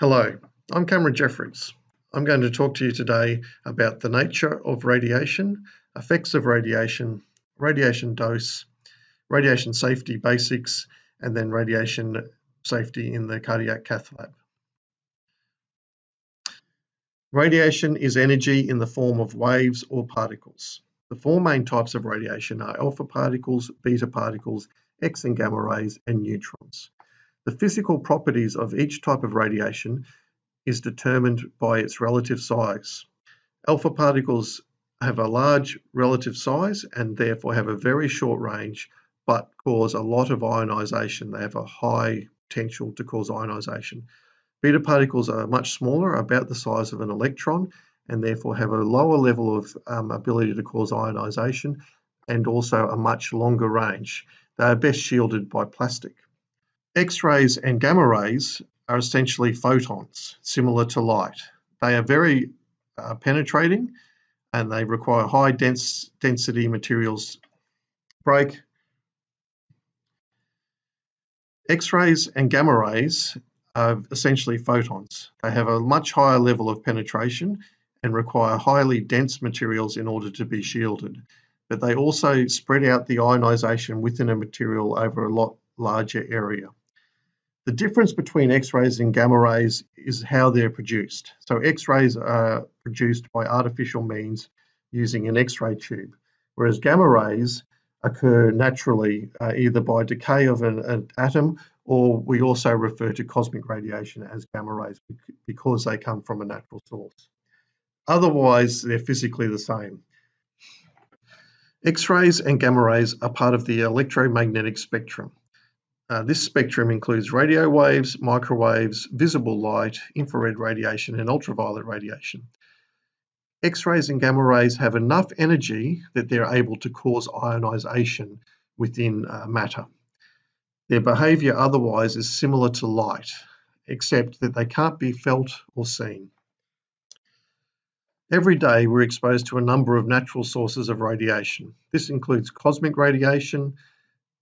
Hello, I'm Cameron Jeffries. I'm going to talk to you today about the nature of radiation, effects of radiation, radiation dose, radiation safety basics, and then radiation safety in the cardiac cath lab. Radiation is energy in the form of waves or particles. The four main types of radiation are alpha particles, beta particles, X and gamma rays, and neutrons. The physical properties of each type of radiation is determined by its relative size. Alpha particles have a large relative size and therefore have a very short range but cause a lot of ionization. They have a high potential to cause ionization. Beta particles are much smaller, about the size of an electron, and therefore have a lower level of ability to cause ionization and also a much longer range. They are best shielded by plastic. X-rays and gamma rays are essentially photons, similar to light. They are very penetrating and they require high density materials. Break. X-rays and gamma rays are essentially photons. They have a much higher level of penetration and require highly dense materials in order to be shielded. But they also spread out the ionization within a material over a lot larger area. The difference between X-rays and gamma rays is how they're produced. So X-rays are produced by artificial means using an X-ray tube, whereas gamma rays occur naturally either by decay of an atom, or we also refer to cosmic radiation as gamma rays because they come from a natural source. Otherwise, they're physically the same. X-rays and gamma rays are part of the electromagnetic spectrum. This spectrum includes radio waves, microwaves, visible light, infrared radiation, and ultraviolet radiation. X-rays and gamma rays have enough energy that they're able to cause ionization within matter. Their behavior otherwise is similar to light, except that they can't be felt or seen. Every day we're exposed to a number of natural sources of radiation. This includes cosmic radiation,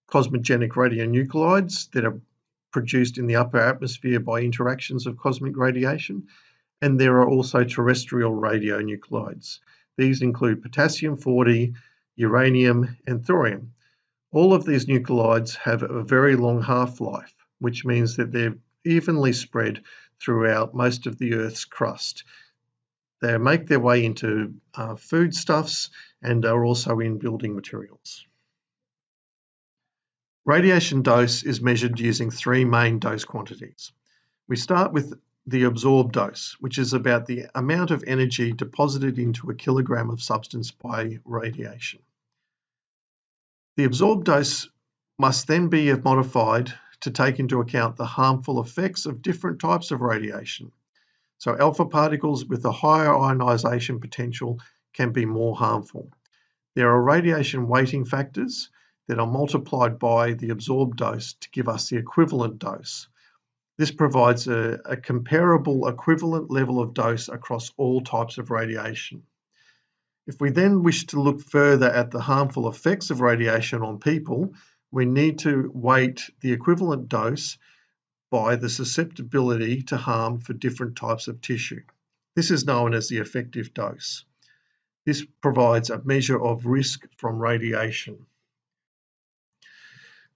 cosmogenic radionuclides that are produced in the upper atmosphere by interactions of cosmic radiation, and there are also terrestrial radionuclides. These include potassium-40, uranium, and thorium. All of these nuclides have a very long half-life, which means that they're evenly spread throughout most of the Earth's crust. They make their way into foodstuffs and are also in building materials. Radiation dose is measured using three main dose quantities. We start with the absorbed dose, which is about the amount of energy deposited into a kilogram of substance by radiation. The absorbed dose must then be modified to take into account the harmful effects of different types of radiation. So alpha particles with a higher ionization potential can be more harmful. There are radiation weighting factors that are multiplied by the absorbed dose to give us the equivalent dose. This provides a comparable equivalent level of dose across all types of radiation. If we then wish to look further at the harmful effects of radiation on people, we need to weight the equivalent dose by the susceptibility to harm for different types of tissue. This is known as the effective dose. This provides a measure of risk from radiation.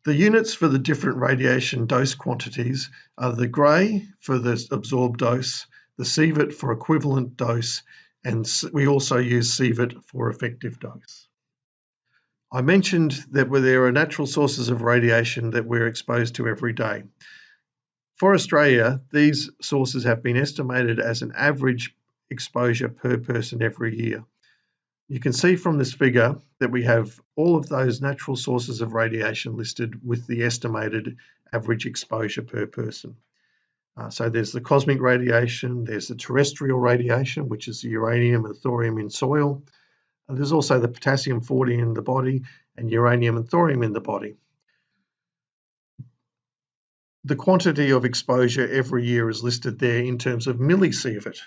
The units for the different radiation dose quantities are the Gray for the absorbed dose, the sievert for equivalent dose, and we also use sievert for effective dose. I mentioned that there are natural sources of radiation that we're exposed to every day. For Australia, these sources have been estimated as an average exposure per person every year. You can see from this figure that we have all of those natural sources of radiation listed with the estimated average exposure per person. So there's the cosmic radiation, there's the terrestrial radiation, which is the uranium and thorium in soil. And there's also the potassium-40 in the body and uranium and thorium in the body. The quantity of exposure every year is listed there in terms of millisievert.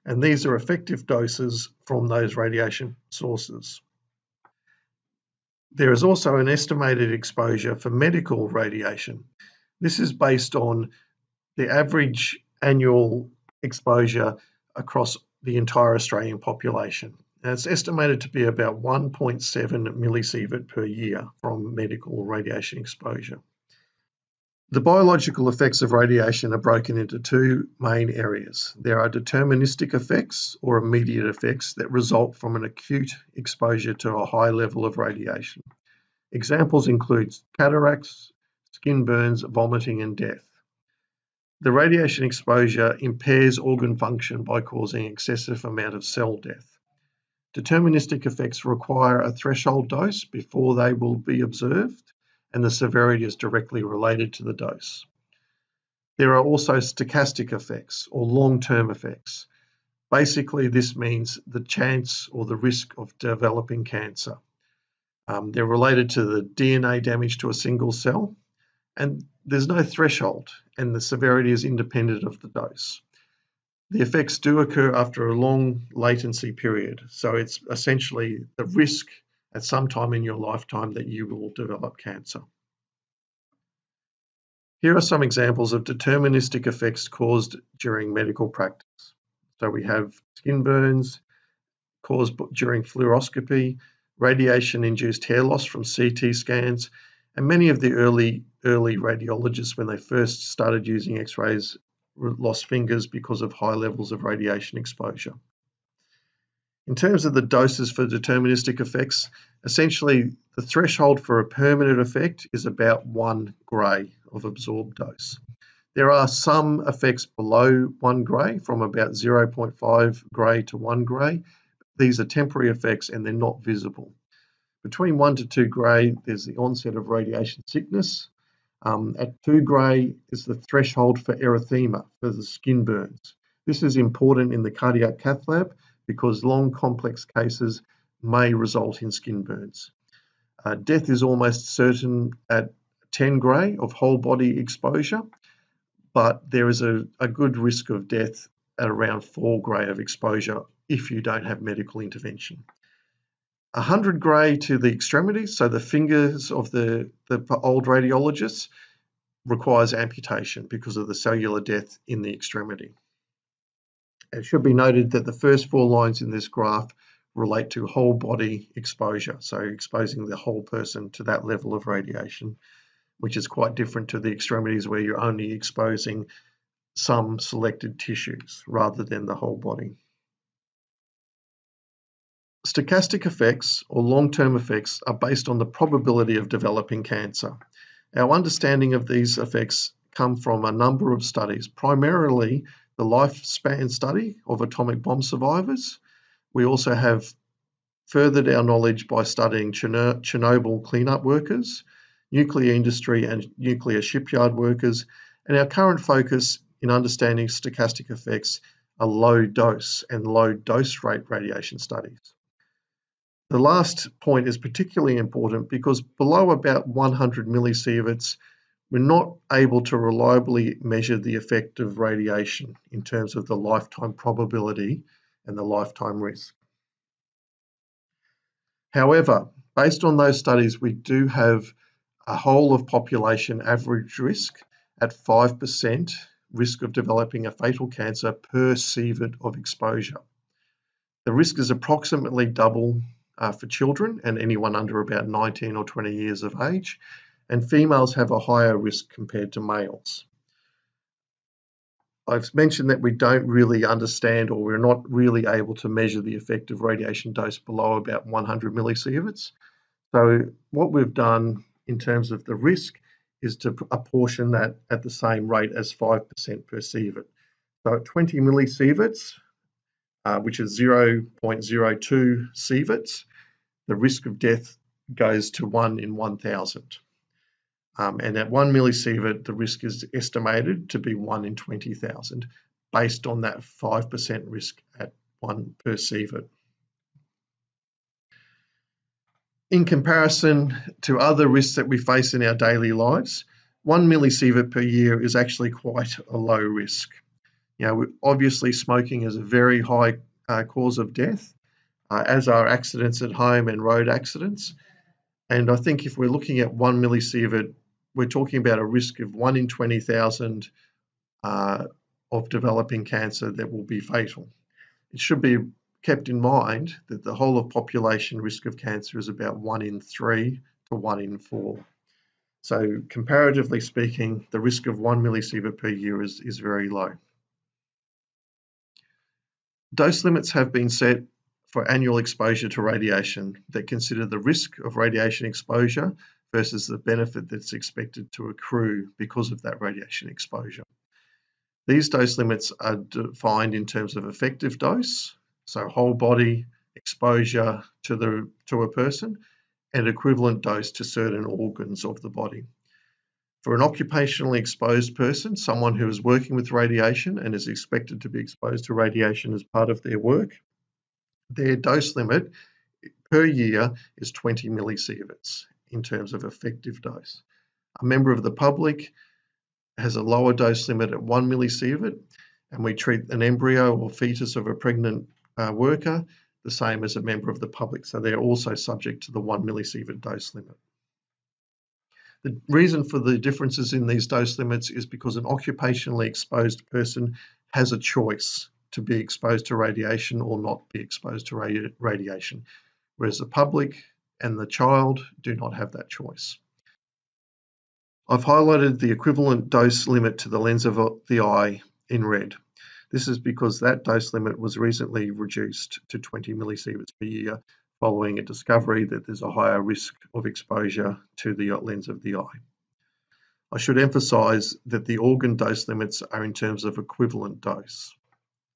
And these are effective doses from those radiation sources. There is also an estimated exposure for medical radiation. This is based on the average annual exposure across the entire Australian population. And it's estimated to be about 1.7 millisievert per year from medical radiation exposure. The biological effects of radiation are broken into two main areas. There are deterministic effects or immediate effects that result from an acute exposure to a high level of radiation. Examples include cataracts, skin burns, vomiting, and death. The radiation exposure impairs organ function by causing excessive amount of cell death. Deterministic effects require a threshold dose before they will be observed, and the severity is directly related to the dose. There are also stochastic effects or long-term effects. Basically, this means the chance or the risk of developing cancer. They're related to the DNA damage to a single cell, and there's no threshold, and the severity is independent of the dose. The effects do occur after a long latency period, so it's essentially the risk at some time in your lifetime that you will develop cancer. Here are some examples of deterministic effects caused during medical practice. So we have skin burns caused during fluoroscopy, radiation-induced hair loss from CT scans, and many of the early radiologists, when they first started using X-rays, lost fingers because of high levels of radiation exposure. In terms of the doses for deterministic effects, essentially the threshold for a permanent effect is about 1 gray of absorbed dose. There are some effects below 1 gray, from about 0.5 gray to 1 gray. These are temporary effects and they're not visible. Between 1 to 2 gray, there's the onset of radiation sickness. At 2 gray is the threshold for erythema, for the skin burns. This is important in the cardiac cath lab because long complex cases may result in skin burns. Death is almost certain at 10 gray of whole body exposure, but there is a good risk of death at around 4 gray of exposure if you don't have medical intervention. 100 gray to the extremities, so the fingers of the old radiologists, requires amputation because of the cellular death in the extremity. It should be noted that the first 4 lines in this graph relate to whole body exposure, so exposing the whole person to that level of radiation, which is quite different to the extremities where you're only exposing some selected tissues rather than the whole body. Stochastic effects or long-term effects are based on the probability of developing cancer. Our understanding of these effects come from a number of studies, primarily the lifespan study of atomic bomb survivors. We also have furthered our knowledge by studying Chernobyl cleanup workers, nuclear industry and nuclear shipyard workers, and our current focus in understanding stochastic effects are low dose and low dose rate radiation studies. The last point is particularly important because below about 100 millisieverts, we're not able to reliably measure the effect of radiation in terms of the lifetime probability and the lifetime risk. However, based on those studies, we do have a whole of population average risk at 5% risk of developing a fatal cancer per sievert of exposure. The risk is approximately double for children and anyone under about 19 or 20 years of age, and females have a higher risk compared to males. I've mentioned that we don't really understand, or we're not really able to measure the effect of radiation dose below about 100 millisieverts. So what we've done in terms of the risk is to apportion that at the same rate as 5% per sievert. So at 20 millisieverts, which is 0.02 sieverts, the risk of death goes to 1 in 1,000. And at 1 millisievert, the risk is estimated to be 1 in 20,000, based on that 5% risk at 1 per sievert. In comparison to other risks that we face in our daily lives, 1 millisievert per year is actually quite a low risk. Obviously smoking is a very high cause of death, as are accidents at home and road accidents. And I think if we're looking at 1 millisievert, we're talking about a risk of 1 in 20,000 of developing cancer that will be fatal. It should be kept in mind that the whole of population risk of cancer is about 1 in 3 to 1 in 4. So comparatively speaking, the risk of 1 millisievert per year is very low. Dose limits have been set for annual exposure to radiation that consider the risk of radiation exposure versus the benefit that's expected to accrue because of that radiation exposure. These dose limits are defined in terms of effective dose, so whole body exposure to a person, and equivalent dose to certain organs of the body. For an occupationally exposed person, someone who is working with radiation and is expected to be exposed to radiation as part of their work, their dose limit per year is 20 millisieverts in terms of effective dose. A member of the public has a lower dose limit at 1 millisievert, and we treat an embryo or fetus of a pregnant worker the same as a member of the public, so they're also subject to the 1 millisievert dose limit. The reason for the differences in these dose limits is because an occupationally exposed person has a choice to be exposed to radiation or not be exposed to radiation, whereas the public and the child do not have that choice. I've highlighted the equivalent dose limit to the lens of the eye in red. This is because that dose limit was recently reduced to 20 millisieverts per year following a discovery that there's a higher risk of exposure to the lens of the eye. I should emphasize that the organ dose limits are in terms of equivalent dose,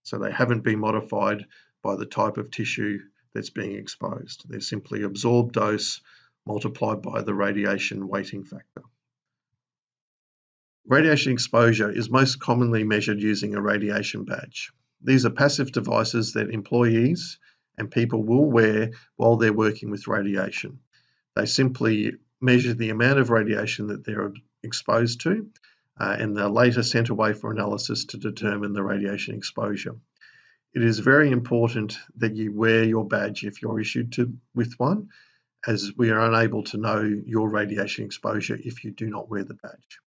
so they haven't been modified by the type of tissue that's being exposed. They're simply absorbed dose multiplied by the radiation weighting factor. Radiation exposure is most commonly measured using a radiation badge. These are passive devices that employees and people will wear while they're working with radiation. They simply measure the amount of radiation that they're exposed to, and they're later sent away for analysis to determine the radiation exposure. It is very important that you wear your badge if you're issued with one, as we are unable to know your radiation exposure if you do not wear the badge.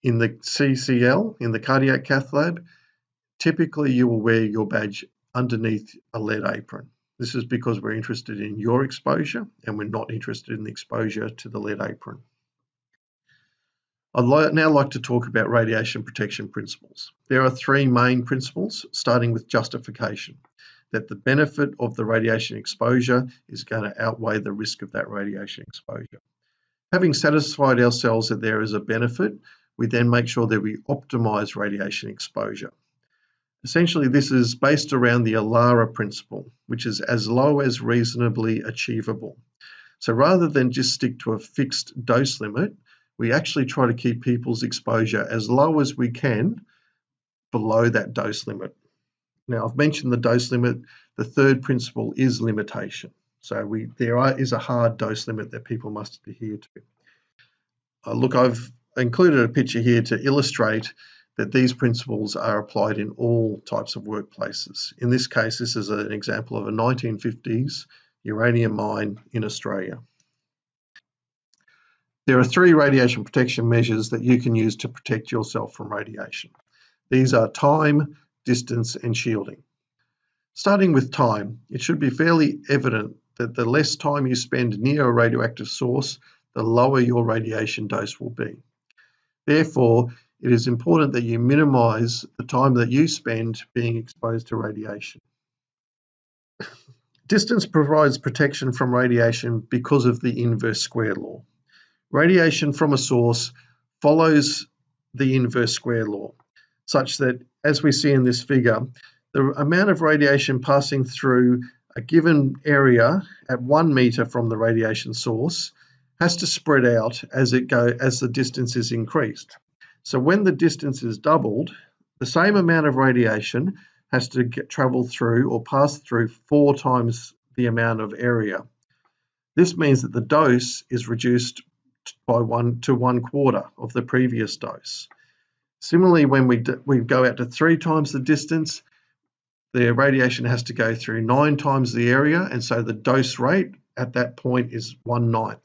In the CCL, in the cardiac cath lab, typically you will wear your badge underneath a lead apron. This is because we're interested in your exposure and we're not interested in the exposure to the lead apron. I'd now like to talk about radiation protection principles. There are 3 main principles, starting with justification, that the benefit of the radiation exposure is going to outweigh the risk of that radiation exposure. Having satisfied ourselves that there is a benefit, we then make sure that we optimize radiation exposure. Essentially, this is based around the ALARA principle, which is as low as reasonably achievable. So rather than just stick to a fixed dose limit, we actually try to keep people's exposure as low as we can below that dose limit. Now, I've mentioned the dose limit. The third principle is limitation. So there is a hard dose limit that people must adhere to. Look, I've included a picture here to illustrate that these principles are applied in all types of workplaces. In this case, this is an example of a 1950s uranium mine in Australia. There are 3 radiation protection measures that you can use to protect yourself from radiation. These are time, distance, and shielding. Starting with time, it should be fairly evident that the less time you spend near a radioactive source, the lower your radiation dose will be. Therefore, it is important that you minimize the time that you spend being exposed to radiation. Distance provides protection from radiation because of the inverse square law. Radiation from a source follows the inverse square law, such that, as we see in this figure, the amount of radiation passing through a given area at 1 meter from the radiation source has to spread out as the distance is increased. So when the distance is doubled, the same amount of radiation has to travel through or pass through 4 times the amount of area. This means that the dose is reduced by 1/4 of the previous dose. Similarly, when we go out to 3 times the distance, the radiation has to go through 9 times the area, and so the dose rate at that point is 1/9.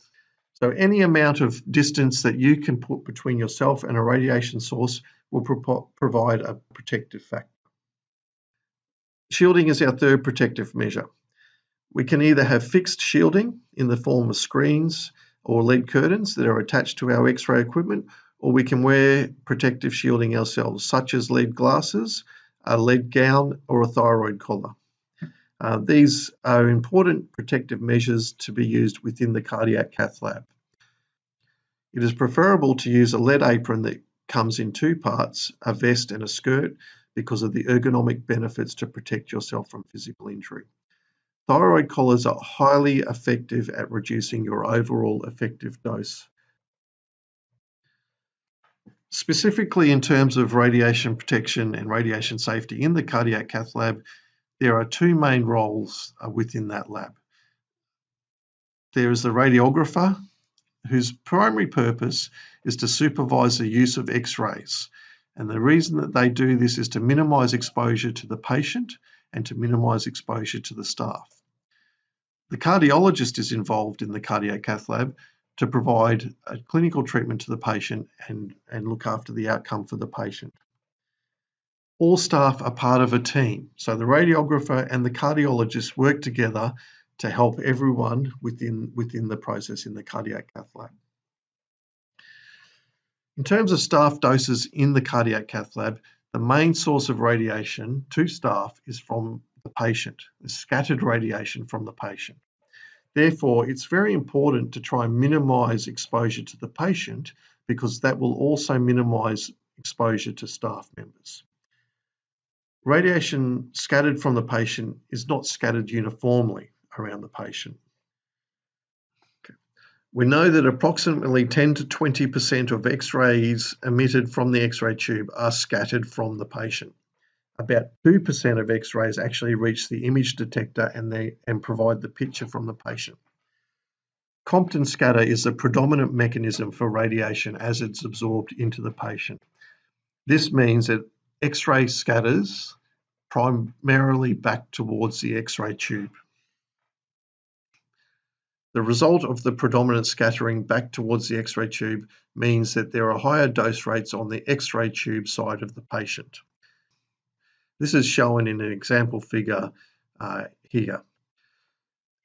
So any amount of distance that you can put between yourself and a radiation source will provide a protective factor. Shielding is our third protective measure. We can either have fixed shielding in the form of screens or lead curtains that are attached to our X-ray equipment, or we can wear protective shielding ourselves, such as lead glasses, a lead gown, or a thyroid collar. These are important protective measures to be used within the cardiac cath lab. It is preferable to use a lead apron that comes in two parts, a vest and a skirt, because of the ergonomic benefits to protect yourself from physical injury. Thyroid collars are highly effective at reducing your overall effective dose. Specifically in terms of radiation protection and radiation safety in the cardiac cath lab, there are two main roles within that lab. There is the radiographer, whose primary purpose is to supervise the use of X-rays. And the reason that they do this is to minimize exposure to the patient and to minimize exposure to the staff. The cardiologist is involved in the cardiac cath lab to provide a clinical treatment to the patient and look after the outcome for the patient. All staff are part of a team, so the radiographer and the cardiologist work together to help everyone within the process in the cardiac cath lab. In terms of staff doses in the cardiac cath lab, the main source of radiation to staff is from the patient, the scattered radiation from the patient. Therefore, it's very important to try and minimize exposure to the patient, because that will also minimize exposure to staff members. Radiation scattered from the patient is not scattered uniformly around the patient. We know that approximately 10 to 20% of X-rays emitted from the X-ray tube are scattered from the patient. About 2% of X-rays actually reach the image detector and provide the picture from the patient. Compton scatter is the predominant mechanism for radiation as it's absorbed into the patient. This means that X-ray scatters primarily back towards the X-ray tube. The result of the predominant scattering back towards the X-ray tube means that there are higher dose rates on the X-ray tube side of the patient. This is shown in an example figure here.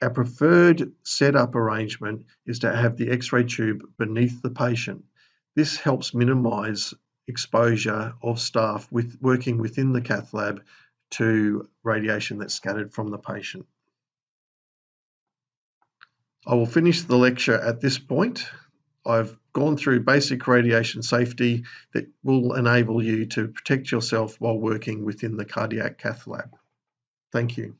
Our preferred setup arrangement is to have the X-ray tube beneath the patient. This helps minimize exposure of staff working within the cath lab to radiation that's scattered from the patient. I will finish the lecture at this point. I've gone through basic radiation safety that will enable you to protect yourself while working within the cardiac cath lab. Thank you.